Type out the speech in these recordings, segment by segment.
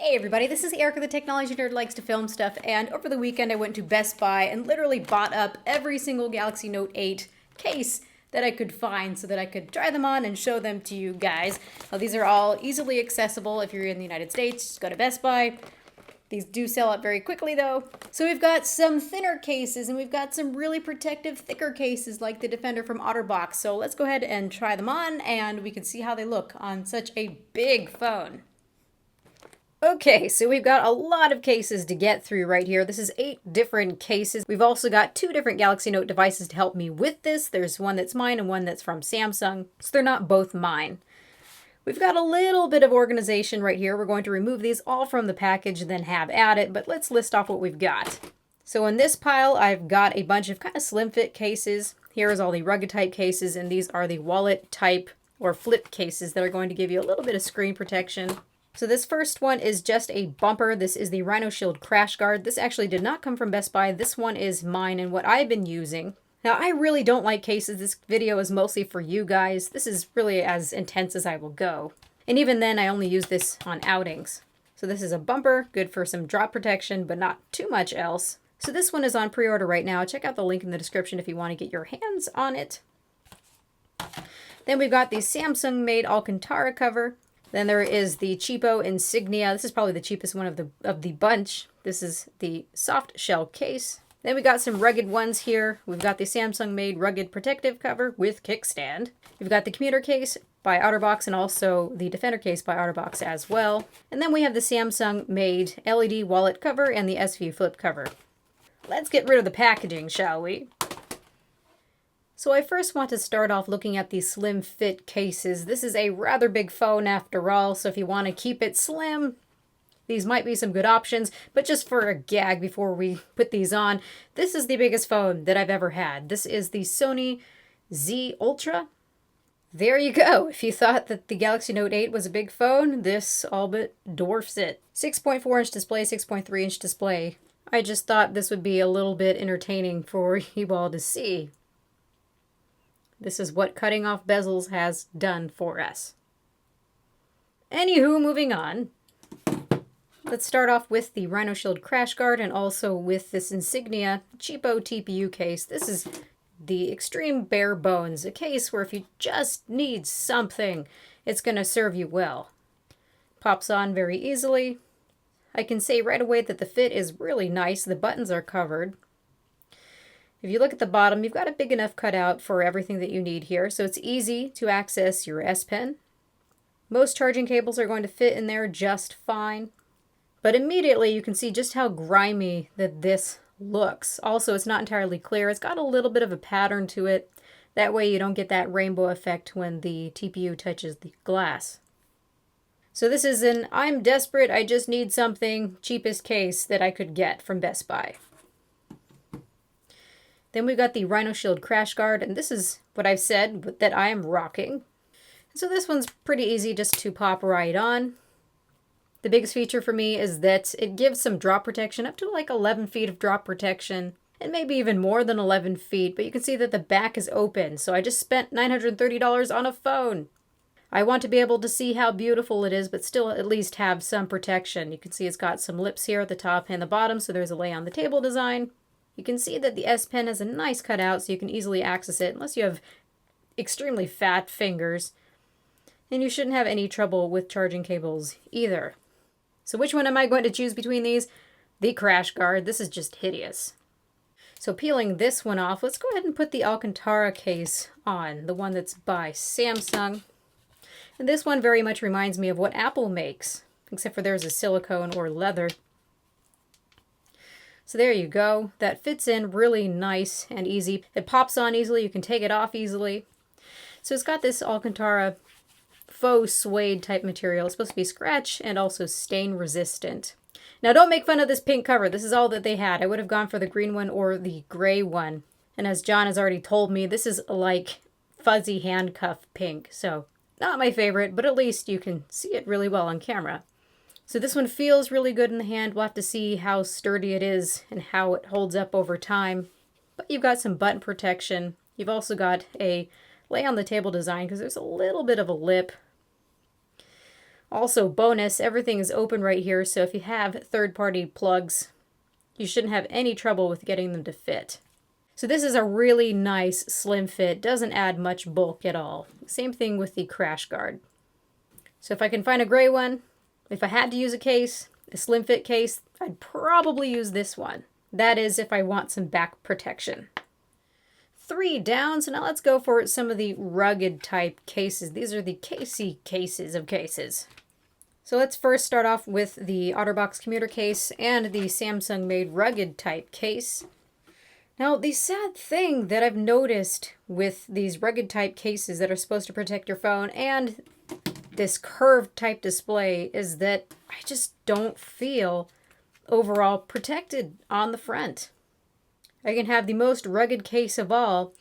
Hey everybody, this is Erica, the technology nerd likes to film stuff, and over the weekend I went to Best Buy and literally bought up every single Galaxy Note 8 case that I could find so that I could try them on and show them to you guys. Now, these are all easily accessible if you're in the United States. Just go to Best Buy. These do sell out very quickly though. So we've got some thinner cases and we've got some really protective thicker cases like the Defender from OtterBox. So let's go ahead and try them on and we can see how they look on such a big phone. Okay, so we've got a lot of cases to get through right here. This is 8 different cases. We've also got 2 different Galaxy Note devices to help me with this. There's one that's mine and one that's from Samsung, so they're not both mine. We've got a little bit of organization right here. We're going to remove these all from the package and then have at it, but let's list off what we've got. So in this pile, I've got a bunch of kind of slim fit cases. Here's all the rugged type cases, and these are the wallet type or flip cases that are going to give you a little bit of screen protection. So this first one is just a bumper. This is the Rhino Shield Crash Guard. This actually did not come from Best Buy. This one is mine and what I've been using. Now, I really don't like cases. This video is mostly for you guys. This is really as intense as I will go. And even then, I only use this on outings. So this is a bumper, good for some drop protection, but not too much else. So this one is on pre-order right now. Check out the link in the description if you want to get your hands on it. Then we've got the Samsung-made Alcantara cover. Then there is the cheapo Insignia. This is probably the cheapest one of the bunch. This is the soft shell case. Then we got some rugged ones here. We've got the Samsung-made rugged protective cover with kickstand. We've got the commuter case by OtterBox and also the Defender case by OtterBox as well. And then we have the Samsung-made LED wallet cover and the S View flip cover. Let's get rid of the packaging, shall we? So I first want to start off looking at these slim fit cases. This is a rather big phone after all, so if you want to keep it slim, these might be some good options. But just for a gag before we put these on, this is the biggest phone that I've ever had. This is the Sony Z Ultra. There you go. If you thought that the Galaxy Note 8 was a big phone, this all but dwarfs it. 6.4-inch display, 6.3-inch display. I just thought this would be a little bit entertaining for you all to see. This is what cutting off bezels has done for us. Anywho, moving on. Let's start off with the Rhino Shield Crash Guard and also with this Insignia cheapo TPU case. This is the extreme bare bones, a case where if you just need something, it's going to serve you well. Pops on very easily. I can say right away that the fit is really nice. The buttons are covered. If you look at the bottom, you've got a big enough cutout for everything that you need here, so it's easy to access your S Pen. Most charging cables are going to fit in there just fine, but immediately you can see just how grimy that this looks. Also, it's not entirely clear. It's got a little bit of a pattern to it. That way you don't get that rainbow effect when the TPU touches the glass. So this is an I'm desperate, I just need something cheapest case that I could get from Best Buy. Then we've got the Rhino Shield Crash Guard, and this is what I've said that I am rocking. So this one's pretty easy just to pop right on. The biggest feature for me is that it gives some drop protection, up to like 11 feet of drop protection, and maybe even more than 11 feet, but you can see that the back is open, so I just spent $930 on a phone. I want to be able to see how beautiful it is, but still at least have some protection. You can see it's got some lips here at the top and the bottom, so there's a lay on the table design. You can see that the S Pen has a nice cutout, so you can easily access it unless you have extremely fat fingers. And you shouldn't have any trouble with charging cables either. So which one am I going to choose between these? The Crash Guard. This is just hideous. So peeling this one off, let's go ahead and put the Alcantara case on, the one that's by Samsung. And this one very much reminds me of what Apple makes, except for there's a silicone or leather. So there you go. That fits in really nice and easy. It pops on easily. You can take it off easily. So it's got this Alcantara faux suede type material. It's supposed to be scratch and also stain resistant. Now don't make fun of this pink cover. This is all that they had. I would have gone for the green one or the gray one. And as John has already told me, this is like fuzzy handcuff pink. So not my favorite, but at least you can see it really well on camera. So this one feels really good in the hand. We'll have to see how sturdy it is and how it holds up over time. But you've got some button protection. You've also got a lay on the table design because there's a little bit of a lip. Also, bonus, everything is open right here, so if you have third-party plugs, you shouldn't have any trouble with getting them to fit. So this is a really nice slim fit, doesn't add much bulk at all. Same thing with the crash guard. So if I can find a gray one, if I had to use a case, a slim fit case, I'd probably use this one. That is if I want some back protection. 3 down, so now let's go for some of the rugged type cases. These are the Casey cases of cases. So let's first start off with the OtterBox commuter case and the Samsung made rugged type case. Now, the sad thing that I've noticed with these rugged type cases that are supposed to protect your phone and this curved type display is that I just don't feel overall protected on the front. I can have the most rugged case of all,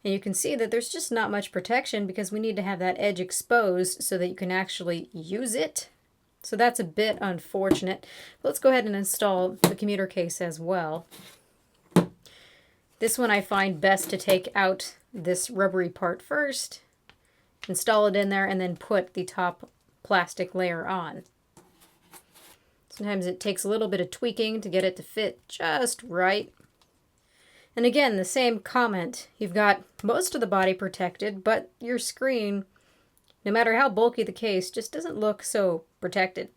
and you can see that there's just not much protection because we need to have that edge exposed so that you can actually use it. So that's a bit unfortunate. Let's go ahead and install the commuter case as well. This one I find best to take out this rubbery part first, install it in there, and then put the top plastic layer on. Sometimes it takes a little bit of tweaking to get it to fit just right. And again, the same comment. You've got most of the body protected, but your screen, no matter how bulky the case, just doesn't look so protected.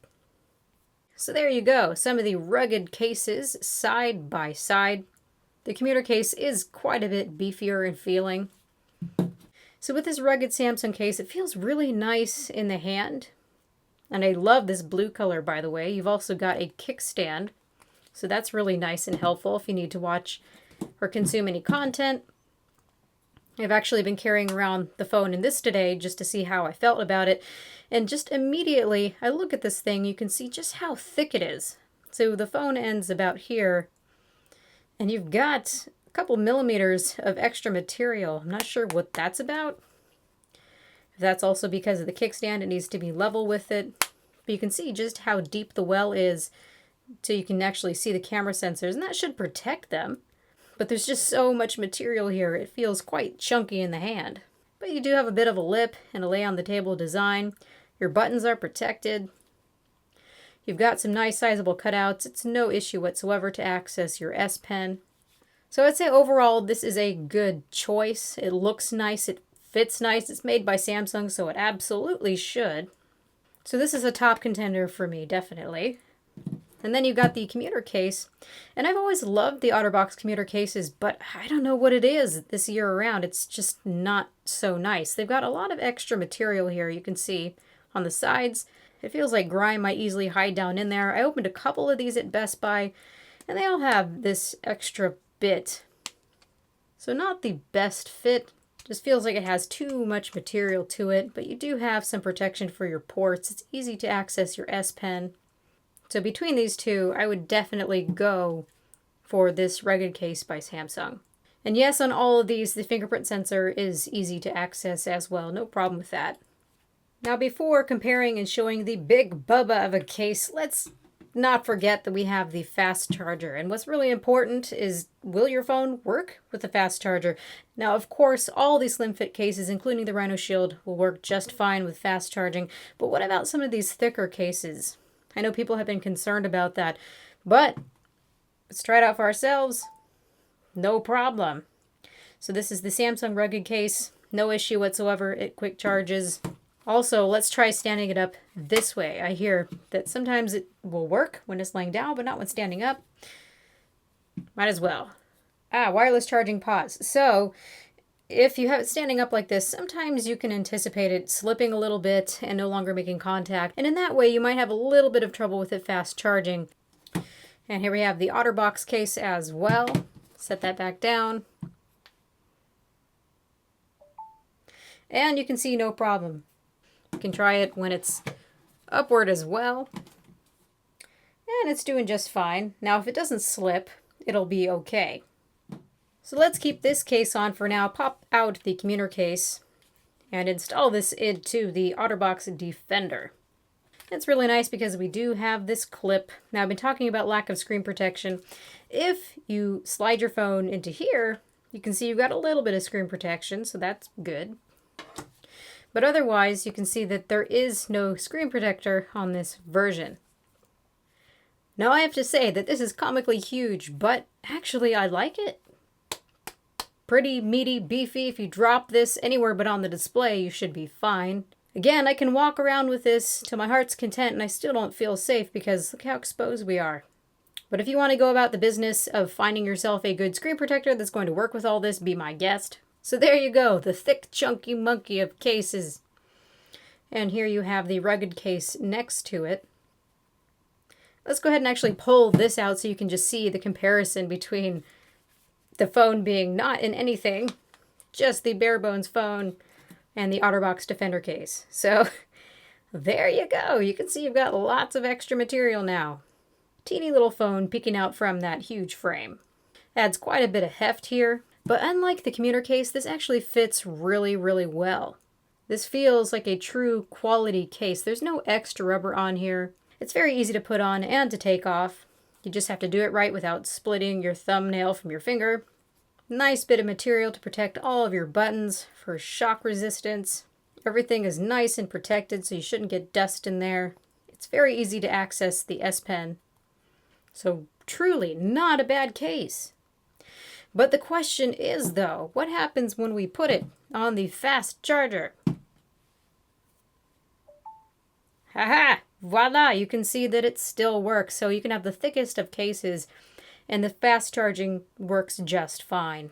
So there you go, some of the rugged cases side by side. The commuter case is quite a bit beefier in feeling. So with this rugged Samsung case, it feels really nice in the hand. And I love this blue color, by the way. You've also got a kickstand. So that's really nice and helpful if you need to watch or consume any content. I've actually been carrying around the phone in this today just to see how I felt about it. And just immediately, I look at this thing, you can see just how thick it is. So the phone ends about here. And you've got a couple millimeters of extra material. I'm not sure what that's about. If that's also because of the kickstand, it needs to be level with it. But you can see just how deep the well is, so you can actually see the camera sensors, and that should protect them. But there's just so much material here, it feels quite chunky in the hand. But you do have a bit of a lip and a lay on the table design. Your buttons are protected. You've got some nice sizable cutouts. It's no issue whatsoever to access your S Pen. So I'd say overall this is a good choice. It looks nice, it fits nice. It's made by Samsung, so it absolutely should. So this is a top contender for me, definitely. And then you've got the commuter case. And I've always loved the OtterBox commuter cases, but I don't know what it is this year around. It's just not so nice. They've got a lot of extra material here, you can see on the sides. It feels like grime might easily hide down in there. I opened a couple of these at Best Buy, and they all have this extra bit. So not the best fit. Just feels like it has too much material to it, but you do have some protection for your ports. It's easy to access your S Pen. So between these two, I would definitely go for this rugged case by Samsung. And yes, on all of these, the fingerprint sensor is easy to access as well. No problem with that. Now, before comparing and showing the big bubba of a case, let's not forget that we have the fast charger. And what's really important is, will your phone work with the fast charger? Now, of course, all these slim fit cases, including the Rhino Shield, will work just fine with fast charging. But what about some of these thicker cases? I know people have been concerned about that, but let's try it out for ourselves. No problem. So this is the Samsung rugged case. No issue whatsoever. It quick charges. Also, let's try standing it up this way. I hear that sometimes it will work when it's laying down, but not when standing up. Might as well. Wireless charging pause. So if you have it standing up like this, sometimes you can anticipate it slipping a little bit and no longer making contact. And in that way, you might have a little bit of trouble with it fast charging. And here we have the OtterBox case as well. Set that back down. And you can see no problem. You can try it when it's upward as well. And it's doing just fine. Now, if it doesn't slip, it'll be okay. So let's keep this case on for now, pop out the commuter case, and install this into the OtterBox Defender. It's really nice because we do have this clip. Now, I've been talking about lack of screen protection. If you slide your phone into here, you can see you've got a little bit of screen protection, so that's good. But otherwise, you can see that there is no screen protector on this version. Now I have to say that this is comically huge, but actually I like it. Pretty meaty, beefy. If you drop this anywhere but on the display, you should be fine. Again, I can walk around with this to my heart's content and I still don't feel safe because look how exposed we are. But if you want to go about the business of finding yourself a good screen protector that's going to work with all this, be my guest. So there you go, the thick, chunky monkey of cases. And here you have the rugged case next to it. Let's go ahead and actually pull this out so you can just see the comparison between the phone being not in anything, just the bare bones phone, and the OtterBox Defender case. So there you go. You can see you've got lots of extra material now. Teeny little phone peeking out from that huge frame. Adds quite a bit of heft here, but unlike the commuter case, this actually fits really, really well. This feels like a true quality case. There's no extra rubber on here. It's very easy to put on and to take off. You just have to do it right without splitting your thumbnail from your finger. Nice bit of material to protect all of your buttons for shock resistance. Everything is nice and protected, so you shouldn't get dust in there. It's very easy to access the S Pen. So truly not a bad case. But the question is, though, what happens when we put it on the fast charger? Haha! Voila! You can see that it still works. So you can have the thickest of cases and the fast charging works just fine.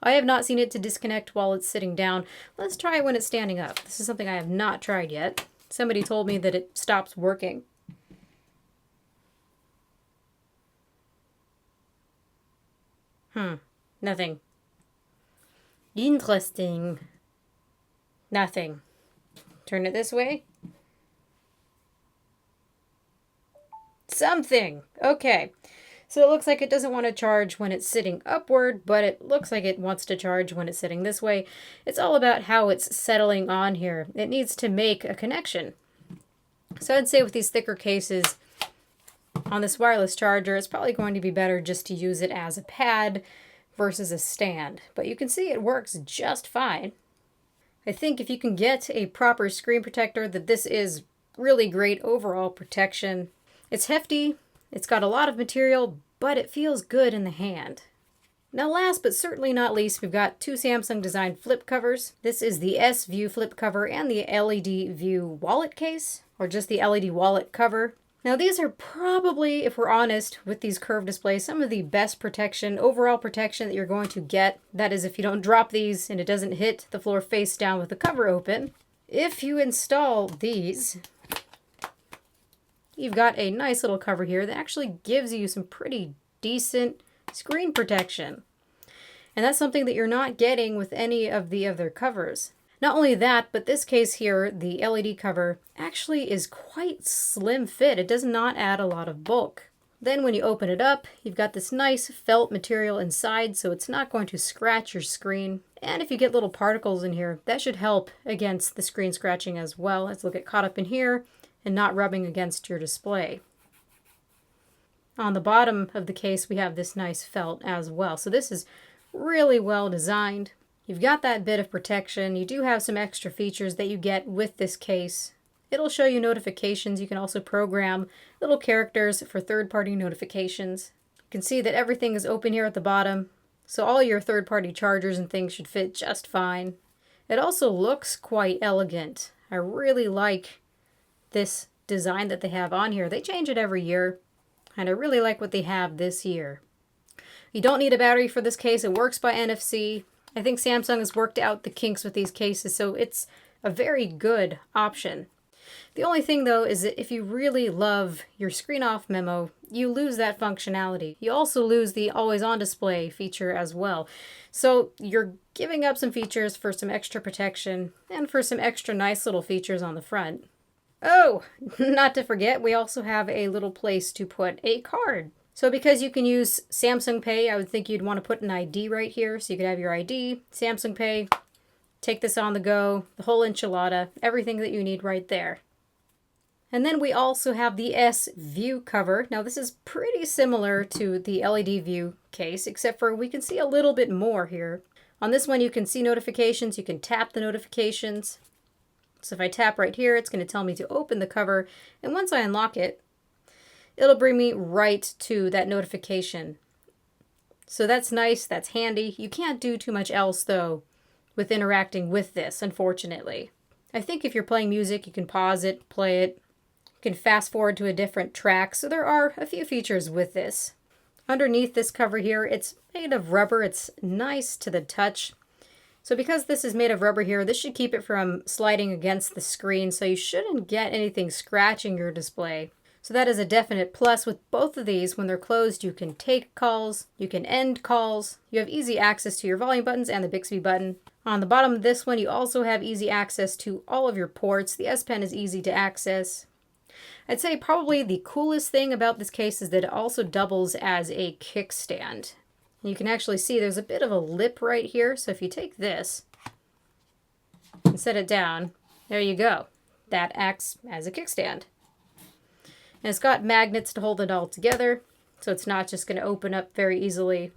I have not seen it to disconnect while it's sitting down. Let's try it when it's standing up. This is something I have not tried yet. Somebody told me that it stops working. Nothing. Interesting. Nothing. Turn it this way. Something. Okay. So it looks like it doesn't want to charge when it's sitting upward, but it looks like it wants to charge when it's sitting this way. It's all about how it's settling on here. It needs to make a connection. So I'd say with these thicker cases on this wireless charger, it's probably going to be better just to use it as a pad versus a stand. But you can see it works just fine. I think if you can get a proper screen protector, that this is really great overall protection. It's hefty, it's got a lot of material, but it feels good in the hand. Now last but certainly not least, we've got two Samsung designed flip covers. This is the S View flip cover and the LED View wallet case, or just the LED wallet cover. Now these are probably, if we're honest, with these curved displays, some of the best protection, overall protection that you're going to get. That is if you don't drop these and it doesn't hit the floor face down with the cover open. If you install these, you've got a nice little cover here that actually gives you some pretty decent screen protection. And that's something that you're not getting with any of the other covers. Not only that, but this case here, the LED cover, actually is quite slim fit. It does not add a lot of bulk. Then when you open it up, you've got this nice felt material inside, so it's not going to scratch your screen. And if you get little particles in here, that should help against the screen scratching as well, as they'll get caught up in here and not rubbing against your display. On the bottom of the case, we have this nice felt as well. So this is really well designed. You've got that bit of protection. You do have some extra features that you get with this case. It'll show you notifications. You can also program little characters for third-party notifications. You can see that everything is open here at the bottom, so all your third-party chargers and things should fit just fine. It also looks quite elegant. I really like this design that they have on here. They change it every year, and I really like what they have this year. You don't need a battery for this case. It works by NFC. I think Samsung has worked out the kinks with these cases, so it's a very good option. The only thing, though, is that if you really love your screen off memo, you lose that functionality. You also lose the always on display feature as well. So you're giving up some features for some extra protection and for some extra nice little features on the front. Oh, not to forget, we also have a little place to put a card. So because you can use Samsung Pay, I would think you'd want to put an ID right here. So you could have your ID, Samsung Pay, take this on the go, the whole enchilada, everything that you need right there. And then we also have the S View cover. Now this is pretty similar to the LED View case, except for we can see a little bit more here. On this one you can see notifications, you can tap the notifications. So if I tap right here, it's going to tell me to open the cover. And once I unlock it, it'll bring me right to that notification. So that's nice, that's handy. You can't do too much else though with interacting with this, unfortunately. I think if you're playing music, you can pause it, play it. You can fast forward to a different track. So there are a few features with this. Underneath this cover here, it's made of rubber. It's nice to the touch. So because this is made of rubber here, this should keep it from sliding against the screen, so you shouldn't get anything scratching your display. So that is a definite plus. With both of these, when they're closed, you can take calls, you can end calls, you have easy access to your volume buttons and the Bixby button. On the bottom of this one, you also have easy access to all of your ports. The S Pen is easy to access. I'd say probably the coolest thing about this case is that it also doubles as a kickstand. You can actually see there's a bit of a lip right here. So if you take this and set it down, there you go. That acts as a kickstand. And it's got magnets to hold it all together, so it's not just going to open up very easily.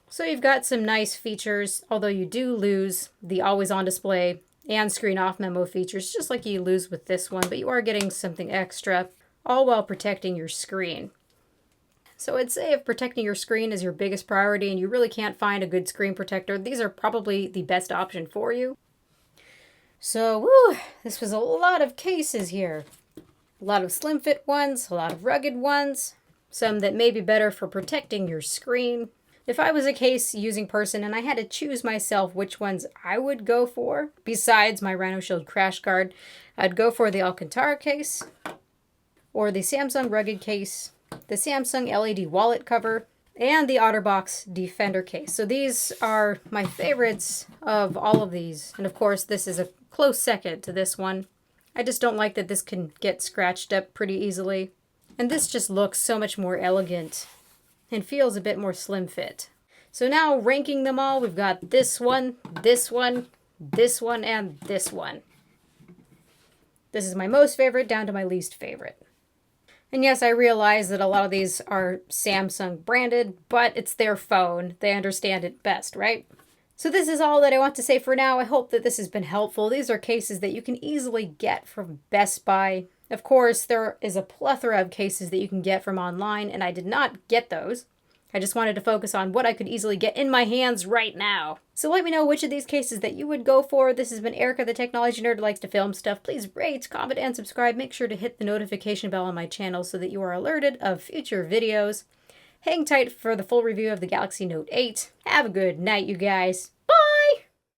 So you've got some nice features, although you do lose the always on display and screen off memo features, just like you lose with this one, but you are getting something extra, all while protecting your screen. So I'd say if protecting your screen is your biggest priority and you really can't find a good screen protector, these are probably the best option for you. So, this was a lot of cases here. A lot of slim fit ones, a lot of rugged ones, some that may be better for protecting your screen. If I was a case using person and I had to choose myself which ones I would go for, besides my Rhino Shield crash guard, I'd go for the Alcantara case, or the Samsung rugged case, the Samsung LED wallet cover, and the OtterBox Defender case. So these are my favorites of all of these. And of course, this is a close second to this one. I just don't like that this can get scratched up pretty easily. And this just looks so much more elegant and feels a bit more slim fit. So now ranking them all, we've got this one, this one, this one, and this one. This is my most favorite down to my least favorite. And yes, I realize that a lot of these are Samsung branded, but it's their phone. They understand it best, right? So this is all that I want to say for now. I hope that this has been helpful. These are cases that you can easily get from Best Buy. Of course, there is a plethora of cases that you can get from online, and I did not get those. I just wanted to focus on what I could easily get in my hands right now. So let me know which of these cases that you would go for. This has been Erica, the Technology Nerd who likes to film stuff. Please rate, comment, and subscribe. Make sure to hit the notification bell on my channel so that you are alerted of future videos. Hang tight for the full review of the Galaxy Note 8. Have a good night, you guys. Bye!